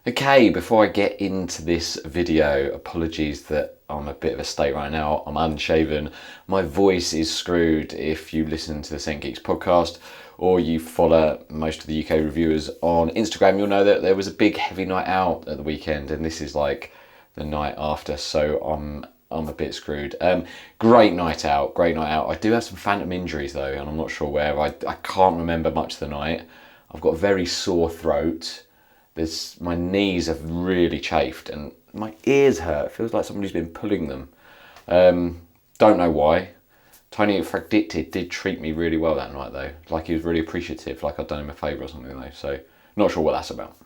Okay, before I get into this video, apologies that I'm a bit of a state right now. I'm unshaven. My voice is screwed. If you listen to the Scent Geeks podcast or you follow most of the UK reviewers on Instagram, you'll know that there was a big heavy night out at the weekend, and this is like the night after, so I'm a bit screwed. Great night out, great night out. I do have some phantom injuries though, and I'm not sure where. I can't remember much of the night. I've got a very sore throat. My knees have really chafed and my ears hurt. It feels like somebody's been pulling them. Don't know why. Tony Fragrances did treat me really well that night though. Like he was really appreciative, like I'd done him a favour or something though. So not sure what that's about.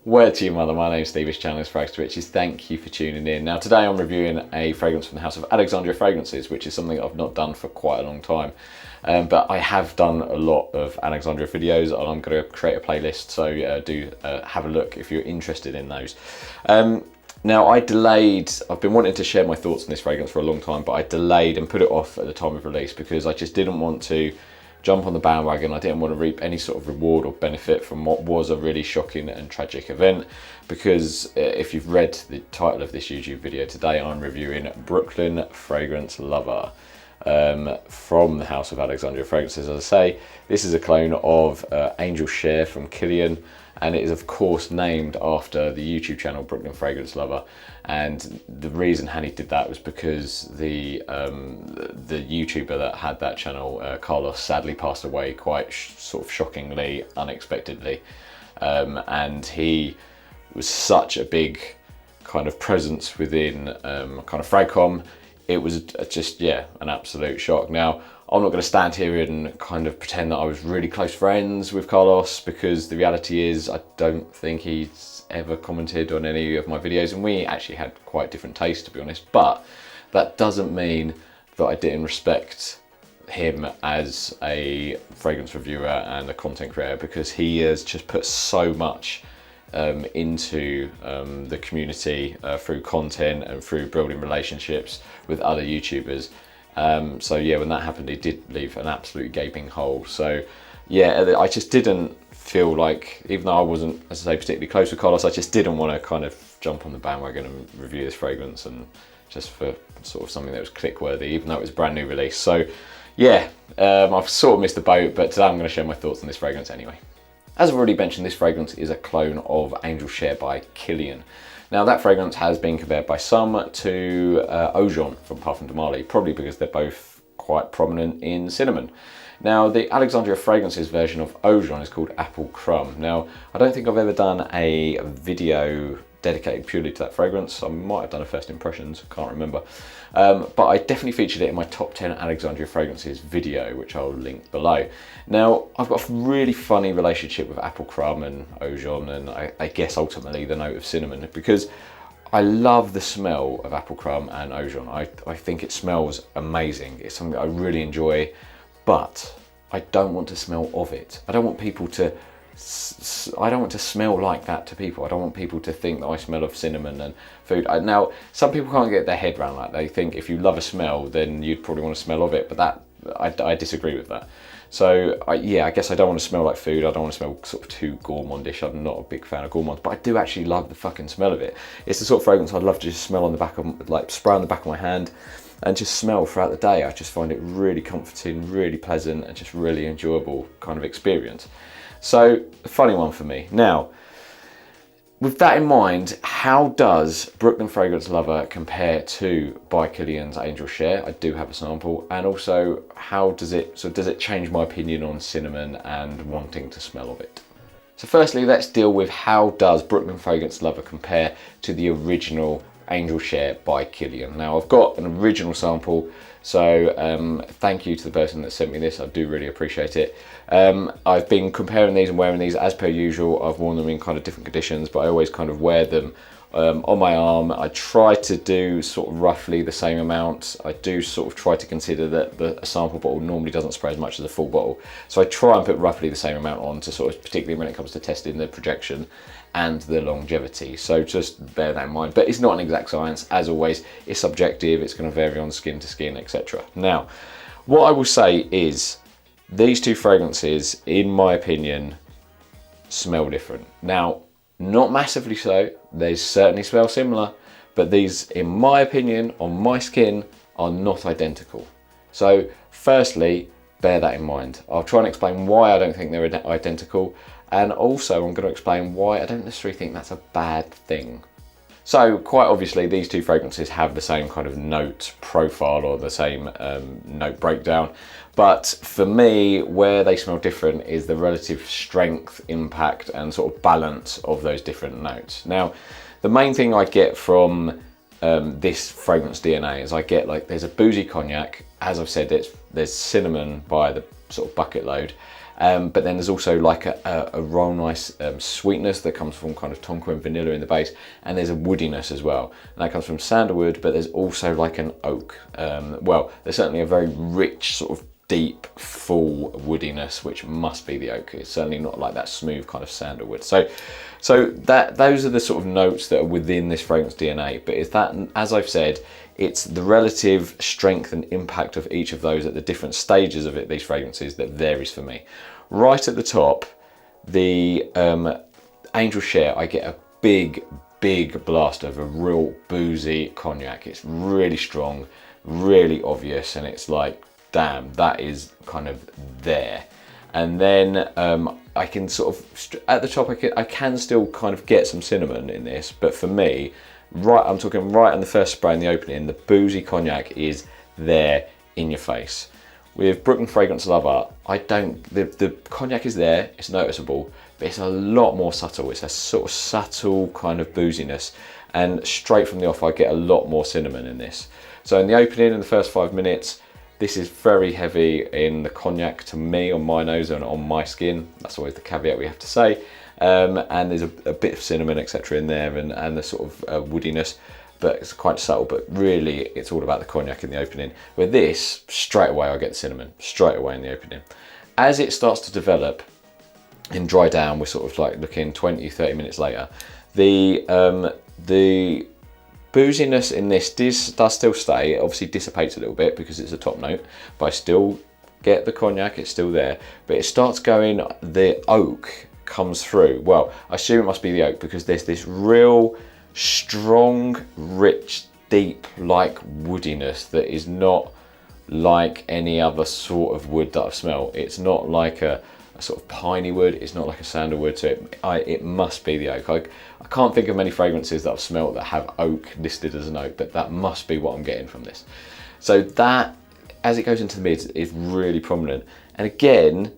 Word to your mother, my name's Steve, this channel is Frags to Riches. Thank you for tuning in. Now today I'm reviewing a fragrance from the house of Alexandria Fragrances, which is something I've not done for quite a long time. But I have done a lot of Alexandria videos and I'm going to create a playlist, so do have a look if you're interested in those. Now I've been wanting to share my thoughts on this fragrance for a long time, but I delayed and put it off at the time of release because I just didn't want to jump on the bandwagon. I didn't want to reap any sort of reward or benefit from what was a really shocking and tragic event, because if you've read the title of this YouTube video today, I'm reviewing Brooklyn Fragrance Lover from the house of Alexandria Fragrances. As I say, this is a clone of Angel Share from Kilian, and it is of course named after the YouTube channel Brooklyn Fragrance Lover. And the reason Hanny did that was because the YouTuber that had that channel, Carlos, sadly passed away quite sort of shockingly, unexpectedly, and he was such a big kind of presence within kind of Fragcom. It was just, yeah, an absolute shock. Now, I'm not going to stand here and kind of pretend that I was really close friends with Carlos, because the reality is I don't think he's ever commented on any of my videos, and we actually had quite different tastes, to be honest. But that doesn't mean that I didn't respect him as a fragrance reviewer and a content creator, because he has just put so much into the community through content and through building relationships with other YouTubers. So yeah, when that happened, it did leave an absolute gaping hole. So yeah, I just didn't feel like, even though I wasn't, as I say, particularly close with Carlos, I just didn't want to kind of jump on the bandwagon and review this fragrance, and just for sort of something that was click worthy, even though it was a brand new release. So yeah, I've sort of missed the boat, but today I'm going to share my thoughts on this fragrance anyway. As I've already mentioned, this fragrance is a clone of Angel Share by Kilian. Now that fragrance has been compared by some to Eau Jaune from Parfum de Marly, probably because they're both quite prominent in cinnamon. Now the Alexandria Fragrances version of Eau Jaune is called Apple Crumb. Now I don't think I've ever done a video dedicated purely to that fragrance. I might have done a first impressions, can't remember. But I definitely featured it in my top 10 Alexandria Fragrances video, which I'll link below. Now, I've got a really funny relationship with Apple Crumb and Eau Jaune, and I guess ultimately the note of cinnamon, because I love the smell of Apple Crumb and Eau Jaune. I think it smells amazing. It's something I really enjoy, but I don't want to smell of it. I don't want to smell like that to people. I don't want people to think that I smell of cinnamon and food. Now, some people can't get their head around that. They think if you love a smell, then you'd probably want to smell of it, but I disagree with that. So yeah, I guess I don't want to smell like food. I don't want to smell sort of too gourmandish. I'm not a big fan of gourmands, but I do actually love the fucking smell of it. It's the sort of fragrance I'd love to just smell on the back of, like spray on the back of my hand and just smell throughout the day. I just find it really comforting, really pleasant, and just really enjoyable kind of experience. So, a funny one for me. Now, with that in mind, how does Brooklyn Fragrance Lover compare to by Kilian's Angel Share? I do have a sample. And also, how does it change my opinion on cinnamon and wanting to smell of it? So firstly, let's deal with how does Brooklyn Fragrance Lover compare to the original Angel Share by Kilian. Now, I've got an original sample, so thank you to the person that sent me this. I do really appreciate it. I've been comparing these and wearing these as per usual. I've worn them in kind of different conditions, but I always kind of wear them on my arm. I try to do sort of roughly the same amount. I do sort of try to consider that a sample bottle normally doesn't spray as much as a full bottle. So I try and put roughly the same amount on, to sort of, particularly when it comes to testing the projection and the longevity. So just bear that in mind. But it's not an exact science. As always, it's subjective. It's going to vary on skin to skin, etc. Now, what I will say is, These two fragrances, in my opinion, smell different. Now, not massively so, they certainly smell similar, but these, in my opinion, on my skin, are not identical. So firstly, bear that in mind. I'll try and explain why I don't think they're identical, and also I'm going to explain why I don't necessarily think that's a bad thing. So quite obviously these two fragrances have the same kind of note profile or the same note breakdown, but for me where they smell different is the relative strength, impact and sort of balance of those different notes. Now the main thing I get from this fragrance DNA is I get like there's a boozy cognac, as I've said there's cinnamon by the sort of bucket load. But then there's also like a real nice sweetness that comes from kind of tonka and vanilla in the base, and there's a woodiness as well. And that comes from sandalwood, but there's also like an oak. Well, there's certainly a very rich sort of deep, full woodiness, which must be the oak. It's certainly not like that smooth kind of sandalwood. So those are the sort of notes that are within this fragrance DNA. But it's that, as I've said, it's the relative strength and impact of each of those at the different stages of these fragrances that varies for me. Right at the top, the Angel Share, I get a big blast of a real boozy cognac. It's really strong, really obvious, and it's like, damn, that is kind of there. And then I can sort of, at the top, I can still kind of get some cinnamon in this, but for me, I'm talking right on the first spray in the opening, the boozy cognac is there in your face. With Brooklyn Fragrance Lover, the cognac is there, it's noticeable, but it's a lot more subtle. It's a sort of subtle kind of booziness, and straight from the off I get a lot more cinnamon in this. So in the opening, in the first 5 minutes, this is very heavy in the cognac to me, on my nose and on my skin. That's always the caveat we have to say. And there's a bit of cinnamon, etc. in there, and the sort of woodiness, but it's quite subtle. But really, it's all about the cognac in the opening. With this, straight away I get the cinnamon, straight away in the opening. As it starts to develop and dry down, we're sort of like looking 20-30 minutes later, the booziness in this does still stay. It obviously dissipates a little bit because it's a top note, but I still get the cognac, it's still there. But it starts going, the oak comes through. Well, I assume it must be the oak because there's this real strong, rich, deep like woodiness that is not like any other sort of wood that I've smelled. It's not like a sort of piney wood, it's not like a sandalwood, so it must be the oak. I can't think of many fragrances that I've smelled that have oak listed as an oak, but that must be what I'm getting from this. So that, as it goes into the mids, is really prominent. And again,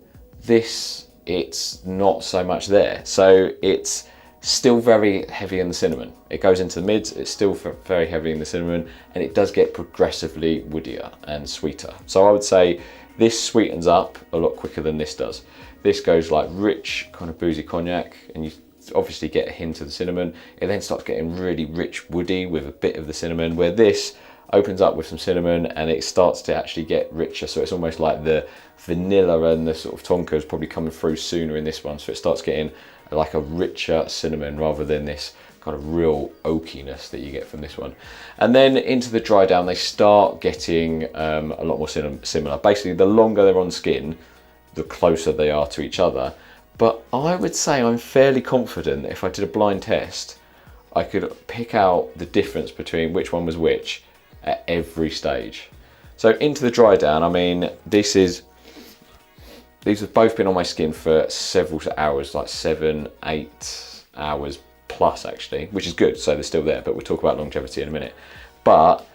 it's not so much there. So it's still very heavy in the cinnamon. It goes into the mids, it's still very heavy in the cinnamon, and it does get progressively woodier and sweeter. So I would say this sweetens up a lot quicker than this does. This goes like rich, kind of boozy cognac, and you obviously get a hint of the cinnamon. It then starts getting really rich woody with a bit of the cinnamon, where this opens up with some cinnamon and it starts to actually get richer. So it's almost like the vanilla and the sort of tonka is probably coming through sooner in this one. So it starts getting like a richer cinnamon rather than this kind of real oakiness that you get from this one. And then into the dry down, they start getting a lot more similar. Basically, the longer they're on skin, the closer they are to each other. But I would say I'm fairly confident that if I did a blind test, I could pick out the difference between which one was which at every stage. So into the dry down, I mean, these have both been on my skin for several hours, like 7-8 hours plus actually, which is good, so they're still there, but we'll talk about longevity in a minute. But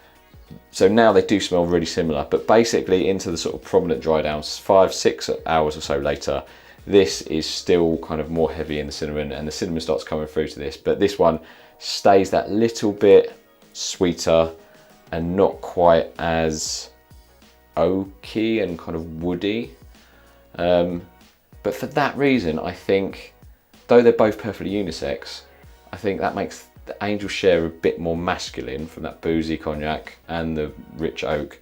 so now they do smell really similar, but basically into the sort of prominent dry downs, 5-6 hours or so later, this is still kind of more heavy in the cinnamon, and the cinnamon starts coming through to this, but this one stays that little bit sweeter and not quite as oaky and kind of woody. But for that reason, I think, though they're both perfectly unisex, I think that makes the Angel Share a bit more masculine from that boozy cognac and the rich oak,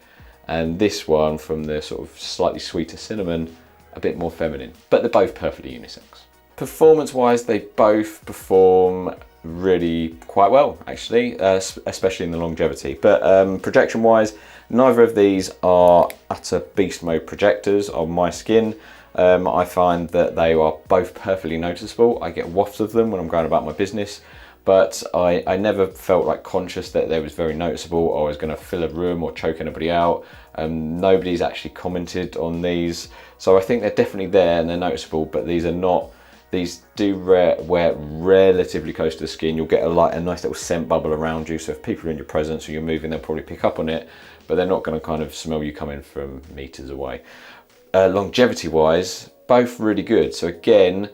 and this one from the sort of slightly sweeter cinnamon, a bit more feminine. But they're both perfectly unisex. Performance-wise, they both perform really quite well, actually, especially in the longevity. But projection wise, neither of these are utter beast mode projectors on my skin. I find that they are both perfectly noticeable. I get wafts of them when I'm going about my business, but I never felt like conscious that they was very noticeable or I was going to fill a room or choke anybody out. Nobody's actually commented on these, so I think they're definitely there and they're noticeable, but these are not. These do wear relatively close to the skin. You'll get a nice little scent bubble around you, so if people are in your presence or you're moving, they'll probably pick up on it, but they're not going to kind of smell you coming from meters away. Longevity wise, both really good. So again,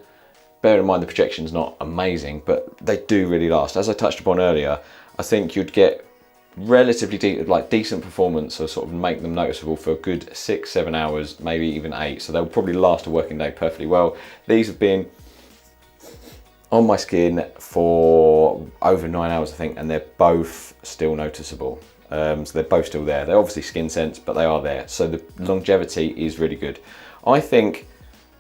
bear in mind the projection's not amazing, but they do really last. As I touched upon earlier, I think you'd get relatively decent performance or sort of make them noticeable for a good 6-7 hours, maybe even 8. So they'll probably last a working day perfectly well. These have been on my skin for over 9 hours, I think, and they're both still noticeable. So they're both still there. They're obviously skin scents, but they are there. So the longevity is really good. I think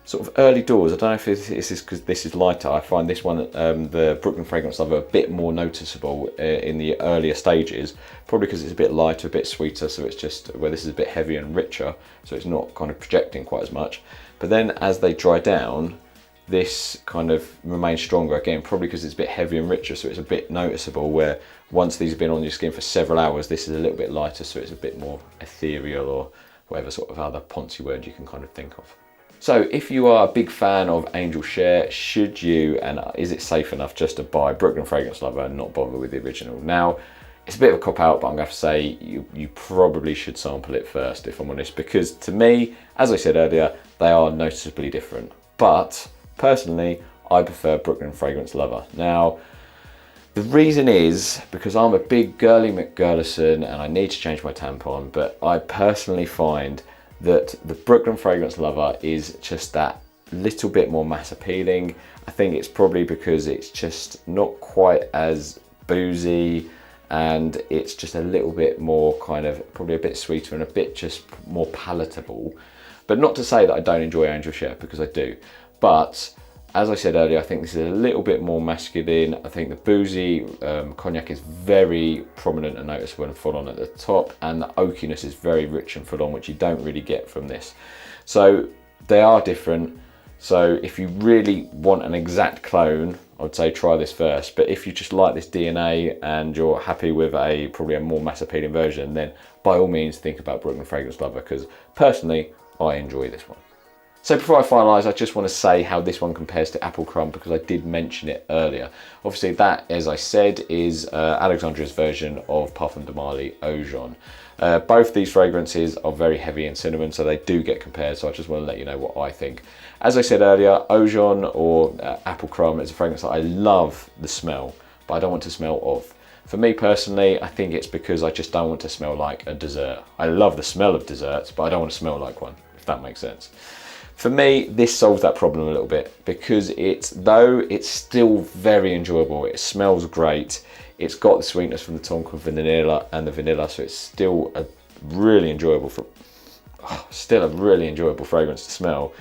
sort of early doors, I don't know if this is because this is lighter, I find this one, the Brooklyn Fragrance Lover, a bit more noticeable in the earlier stages, probably because it's a bit lighter, a bit sweeter, so it's just where this is a bit heavier and richer, so it's not kind of projecting quite as much. But then as they dry down, this kind of remains stronger again, probably because it's a bit heavier and richer, so it's a bit noticeable, where once these have been on your skin for several hours, this is a little bit lighter, so it's a bit more ethereal, or whatever sort of other poncy word you can kind of think of. So if you are a big fan of Angel Share, should you, and is it safe enough just to buy Brooklyn Fragrance Lover and not bother with the original? Now, it's a bit of a cop out, but I'm going to have to say you probably should sample it first, if I'm honest, because to me, as I said earlier, they are noticeably different. But personally, I prefer Brooklyn Fragrance Lover. Now, the reason is because I'm a big girly McGurlison and I need to change my tampon, but I personally find that the Brooklyn Fragrance Lover is just that little bit more mass appealing. I think it's probably because it's just not quite as boozy, and it's just a little bit more kind of, probably a bit sweeter and a bit just more palatable. But not to say that I don't enjoy Angel Share, because I do. But as I said earlier, I think this is a little bit more masculine. I think the boozy cognac is very prominent and noticeable and full on at the top, and the oakiness is very rich and full on, which you don't really get from this. So they are different. So if you really want an exact clone, I would say try this first. But if you just like this DNA and you're happy with probably a more mass appealing version, then by all means think about Brooklyn Fragrance Lover, because personally, I enjoy this one. So before I finalise, I just want to say how this one compares to Apple Crumb, because I did mention it earlier. Obviously that, as I said, is Alexandria's version of Parfum de Marly Eau Jaune. Both these fragrances are very heavy in cinnamon, so they do get compared, so I just want to let you know what I think. As I said earlier, Eau Jaune or Apple Crumb is a fragrance that I love the smell, but I don't want to smell of. For me personally, I think it's because I just don't want to smell like a dessert. I love the smell of desserts, but I don't want to smell like one, if that makes sense. For me, this solves that problem a little bit, because though it's still very enjoyable, it smells great, it's got the sweetness from the tonka vanilla and the vanilla, so it's still a really enjoyable fragrance to smell.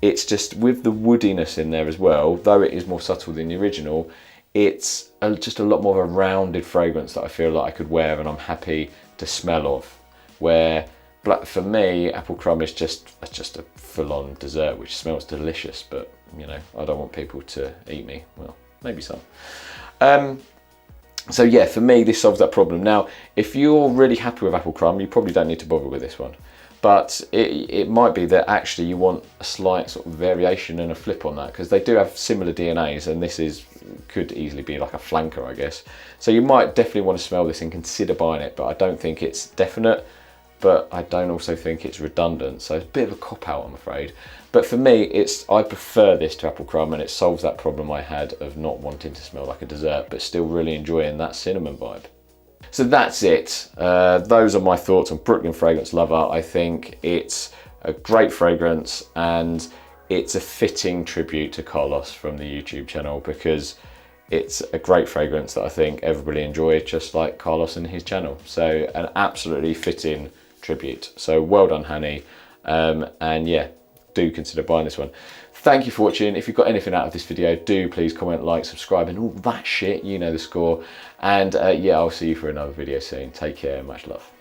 It's just with the woodiness in there as well, though it is more subtle than the original, it's just a lot more of a rounded fragrance that I feel like I could wear and I'm happy to smell of. Where for me, Apple Crumb is just a full-on dessert which smells delicious, but you know, I don't want people to eat me. Well, maybe some. So yeah, for me, this solves that problem. Now, if you're really happy with Apple Crumb, you probably don't need to bother with this one. But it might be that actually you want a slight sort of variation and a flip on that, because they do have similar DNAs, and this could easily be like a flanker, I guess. So you might definitely want to smell this and consider buying it, but I don't think it's definite. But I don't also think it's redundant, so it's a bit of a cop-out, I'm afraid. But for me, I prefer this to Apple Crumb, and it solves that problem I had of not wanting to smell like a dessert, but still really enjoying that cinnamon vibe. So that's it. Those are my thoughts on Brooklyn Fragrance Lover. I think it's a great fragrance, and it's a fitting tribute to Carlos from the YouTube channel, because it's a great fragrance that I think everybody enjoyed, just like Carlos and his channel. So an absolutely fitting tribute. So well done, Honey. And yeah, do consider buying this one. Thank you for watching. If you've got anything out of this video, do please comment, like, subscribe, and all that shit. You know the score. And yeah, I'll see you for another video soon. Take care. Much love.